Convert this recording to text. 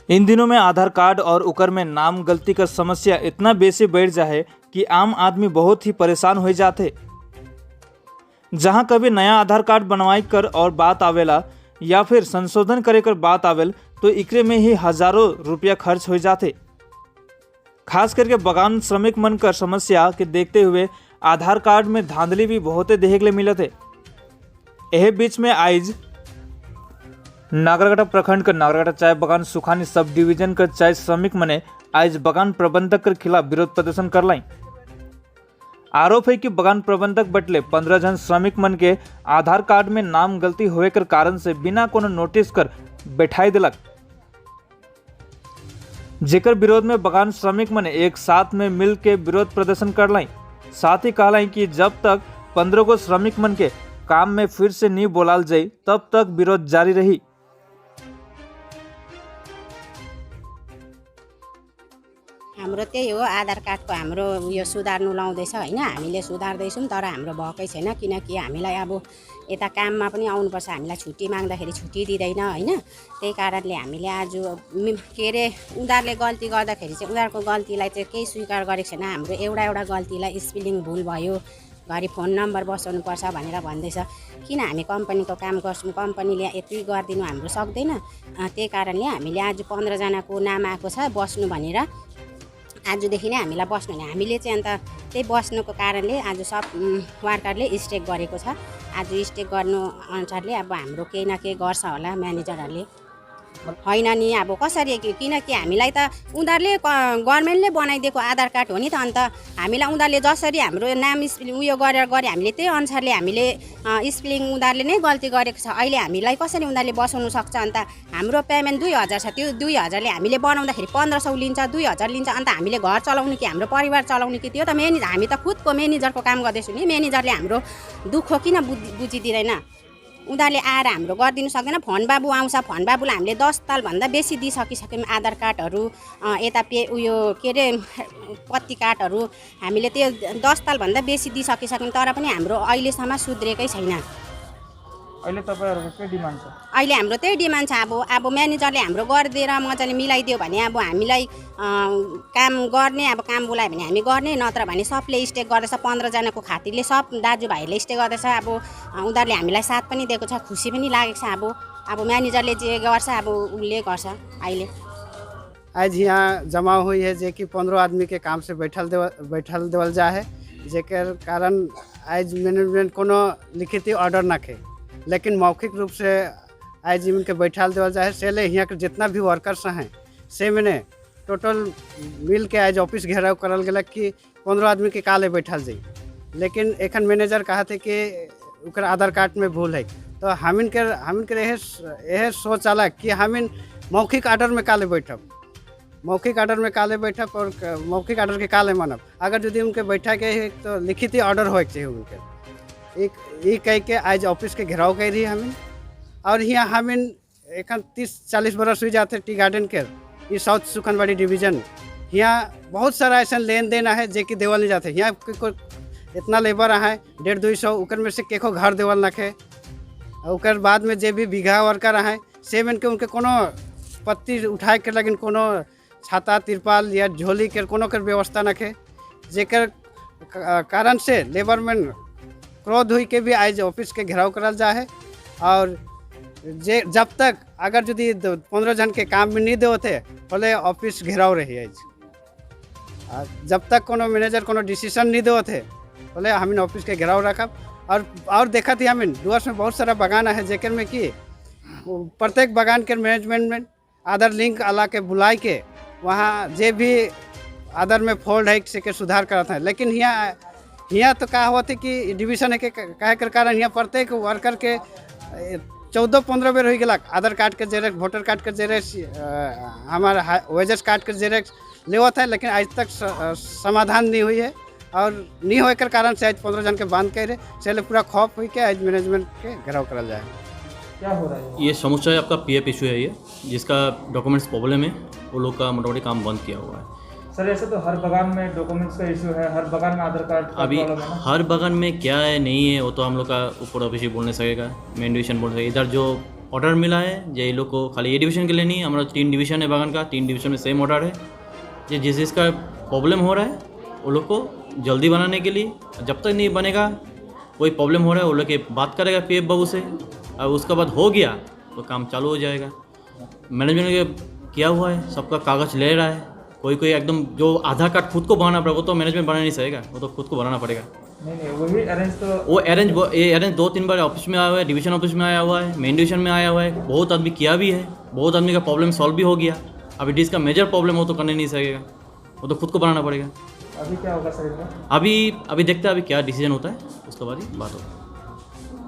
इन दिनों में आधार कार्ड और उकर में नाम गलती का समस्या इतना बेसी बढ़ जाए कि आम आदमी बहुत ही परेशान हो जाते। जहां कभी नया आधार कार्ड बनवाई कर और बात आवेला या फिर संशोधन करे कर बात आवेल तो इकरे में ही हजारों रुपया खर्च हो जाते। खास करके बगान श्रमिक मन कर समस्या के देखते हुए आधार कार्ड में धांधली भी बहुते देखे के लिए मिलते। यह बीच में आज नागरगटा प्रखंड का नागरगटा चाय बगान सुखानी सब डिवीजन का चाय श्रमिक मने आज बगान प्रबंधक के खिलाफ विरोध प्रदर्शन कर लाई। आरोप है कि बगान प्रबंधक बटले 15 जन श्रमिक मन के आधार कार्ड में नाम गलती होए कर कारण से बिना कोनो नोटिस कर बैठाई दिलक, जेकर विरोध में बगान श्रमिक मन एक साथ में मिल के विरोध प्रदर्शन कर लाई। साथ ही कहलाई कि जब तक 15 को श्रमिक मन के काम में फिर से नहीं बोलाल जाए तब तक विरोध जारी रही। हाम्रो त्यही हो, आधार कार्डको हाम्रो उयो सुधार्नु लाउँदैछ हैन, हामीले सुधार्दैछौँ तर हाम्रो भएकै छैन। किनकि हामीलाई अब यता काममा पनि आउनुपर्छ, हामीलाई छुट्टी माग्दाखेरि छुट्टी दिँदैन हैन। त्यही कारणले हामीले आज के अरे उनीहरूले गल्ती गर्दाखेरि चाहिँ उनीहरूको गल्तीलाई चाहिँ केही स्वीकार गरेको छैन। हाम्रो एउटा गल्तीलाई स्पेलिङ भुल भयो, घरि फोन नम्बर बसाउनुपर्छ भनेर भन्दैछ। किन हामी कम्पनीको काम गर्छौँ, कम्पनीले यति गरिदिनु हाम्रो सक्दैन। त्यही कारणले हामीले आज 15 जनाको नाम आएको छ बस्नु भनेर आजदेखि नै हामीलाई बस्नु भने हामीले चाहिँ अन्त त्यही बस्नुको कारणले आज सब वर्करले स्ट्राइक गरेको छ। आज स्ट्राइक गर्नु अनुसारले अब हाम्रो केही न केही गर्छ होला म्यानेजरहरूले। होइन नि अब कसरी, किनकि हामीलाई त उनीहरूले गभर्मेन्टले बनाइदिएको आधार कार्ड हो नि त। अन्त हामीलाई उनीहरूले जसरी हाम्रो नाम स्पेलिङ उयो गरेर गरे हामीले त्यही अनुसारले हामीले स्पेलिङ उनीहरूले नै गल्ती गरेको छ। अहिले हामीलाई कसरी उनीहरूले बसाउनु सक्छ। अन्त हाम्रो पेमेन्ट 2000 छ, त्यो 2000ले हामीले बनाउँदाखेरि 1500 लिन्छ, 2000 लिन्छ। अन्त हामीले घर चलाउनु कि हाम्रो परिवार चलाउनु कि त्यो त हामी त खुदको म्यानेजरको काम गर्दैछौँ नि। म्यानेजरले हाम्रो दुःख किन बुझिदिँदैन। उनीहरूले आएर हाम्रो गरिदिनु सक्दैन। फोन बाबु आउँछ, फोन बाबुलाई हामीले 10 तालभन्दा बेसी दिइसकिसक्यौँ आधार कार्डहरू, यता उयो के अरे पत्ती कार्डहरू हामीले त्यो 10 तालभन्दा बेसी दिइसकिसक्यौँ तर पनि हाम्रो अहिलेसम्म सुध्रेकै छैन। अहिले तपाईहरुको के डिमान्ड छ? अहिले हाम्रो त्यही डिमान्ड छ। अब म्यानेजरले हाम्रो गरिदिएर मजाले मिलाइदियो भने अब हामीलाई काम गर्ने, अब काम बोलायो भने हामी गर्ने, नत्र भने सबले स्टे गर्दैछ। 15 जनाको खातिरले सब दाजुभाइहरूले स्टे गर्दैछ। अब उनीहरूले हामीलाई साथ पनि दिएको छ, खुसी पनि लागेको छ। अब म्यानेजरले जे गर्छ अब उसले गर्छ। अहिले आज यहाँ जमा हुई है जे कि 15 आदमी के काम से बैठल देवल जा है, जेकर कारण आज मैनेजमेंट कोनो लिखित ऑर्डर ना खे, लेकिन मौखिक रूप से आज इनके बैठाल देवल जाए। से ले यहाँ के जितना भी वर्कर्स हैं से मैंने टोटल मिल के आज ऑफिस घेराव करल गया कि 15 आदमी के काले बैठाल जाए। लेकिन एखन मैनेजर कहा थे कि उकर आधार कार्ड में भूल है, तो हमिन के यह सोच आला कि हमिन मौखिक ऑर्डर में काले बैठब, मौखिक ऑर्डर में काले बैठब और मौखिक ऑर्डर के काले मानब। अगर यदि उनके बैठा के तो लिखित ऑर्डर हो चाहिए उनके। एक कह के आज ऑफिस के घेराव कर रही हमें। और यहाँ हमें एक 30-40 बरस हुई जाते टी गार्डन के ये साउथ सुखनबाड़ी डिवीजन। यहाँ बहुत सारा ऐसा लेन देन है जे कि देवल नहीं जाते। यहाँ कोई इतना लेबर है 150-200 उकर में से केको घर देवल नखे। उकर बाद में जे भी बीघा वर्कर है से मन के उनके कोनो पत्ती उठाए के लगिन कोनो छाता तिरपाल या झोली के कोनो कर व्यवस्था नखे, जेकर कारण से लेबर में क्रोध हुई के भी आज ऑफिस के घेराव करल जा है। और जब तक अगर यदि 15 जन के काम में नहीं देते बोले ऑफिस घेराव रही है। जब तक कोनो मैनेजर कोनो डिसीजन नहीं देते बोले हमें ऑफिस के घेराव रखब। और देखा थी हमें डुअर्स में बहुत सारा बगान है जेकर में कि प्रत्येक बगान के मैनेजमेंट में आधार लिंक अला के बुलाए के वहाँ जे भी आधार में फॉल्ट है से के सुधार करता है। लेकिन यहाँ तो क्या हुआ था कि डिवीजन है के कहे के कारण यहाँ प्रत्येक वर्कर के 14-15 बेर हो गया आधार कार्ड के जेरेक्स, वोटर कार्ड के जेरेक्स, हमारा वेजेस कार्ड के जेरेक्स लेवा था। लेकिन आज तक समाधान नहीं हुई है। और नहीं होने के कारण से आज 15 जन के बांध के रहे से पूरा खौफ हुई के आज मैनेजमेंट के घेराव करा जाए। क्या हो रहा है? ये समस्या है आपका पीएफ इशू है, ये जिसका डॉक्यूमेंट्स प्रॉब्लम है, वो लोग का मोटामोटी काम बंद किया हुआ है। सर ऐसे तो हर बगान में डॉक्यूमेंट्स का इशू है, हर बगान में आधार कार्ड का अभी प्रॉब्लम है ना? हर बगान में क्या है नहीं है वो तो हम लोग का ऊपर ऑफिस ही बोलने सकेगा, मेन डिवीजन बोल सकेगा। इधर जो ऑर्डर मिला है जे ये लोग को खाली ये डिवीजन के लिए नहीं, हमारा 3 डिवीजन है बागान का, 3 डिवीजन में सेम ऑर्डर है। जे जिस जिसका प्रॉब्लम हो रहा है वो लोग को जल्दी बनाने के लिए, जब तक नहीं बनेगा कोई प्रॉब्लम हो रहा है वो लोग के बात करेगा पीएफ बाबू से, और उसके बाद हो गया तो काम चालू हो जाएगा। मैनेजमेंट ने किया हुआ है, सबका कागज़ ले रहा है। कोई कोई एकदम जो आधार कार्ड खुद को बनाना पड़ेगा वो तो मैनेजमेंट बना नहीं सकेगा, वो तो खुद को बनाना पड़ेगा। नहीं वही अरेंज तो वो अरेंज 2-3 बार ऑफिस में आया हुआ है, डिवीजन ऑफिस में आया हुआ है, मेन डिवीजन में आया हुआ है, बहुत आदमी किया भी है, बहुत आदमी का प्रॉब्लम सॉल्व भी हो गया। अभी जिसका मेजर प्रॉब्लम हो तो करने नहीं सकेगा, वो तो खुद को बनाना पड़ेगा। अभी क्या होगा सर? अभी देखते हैं अभी क्या डिसीजन होता है, उसके बाद ही बात होगी।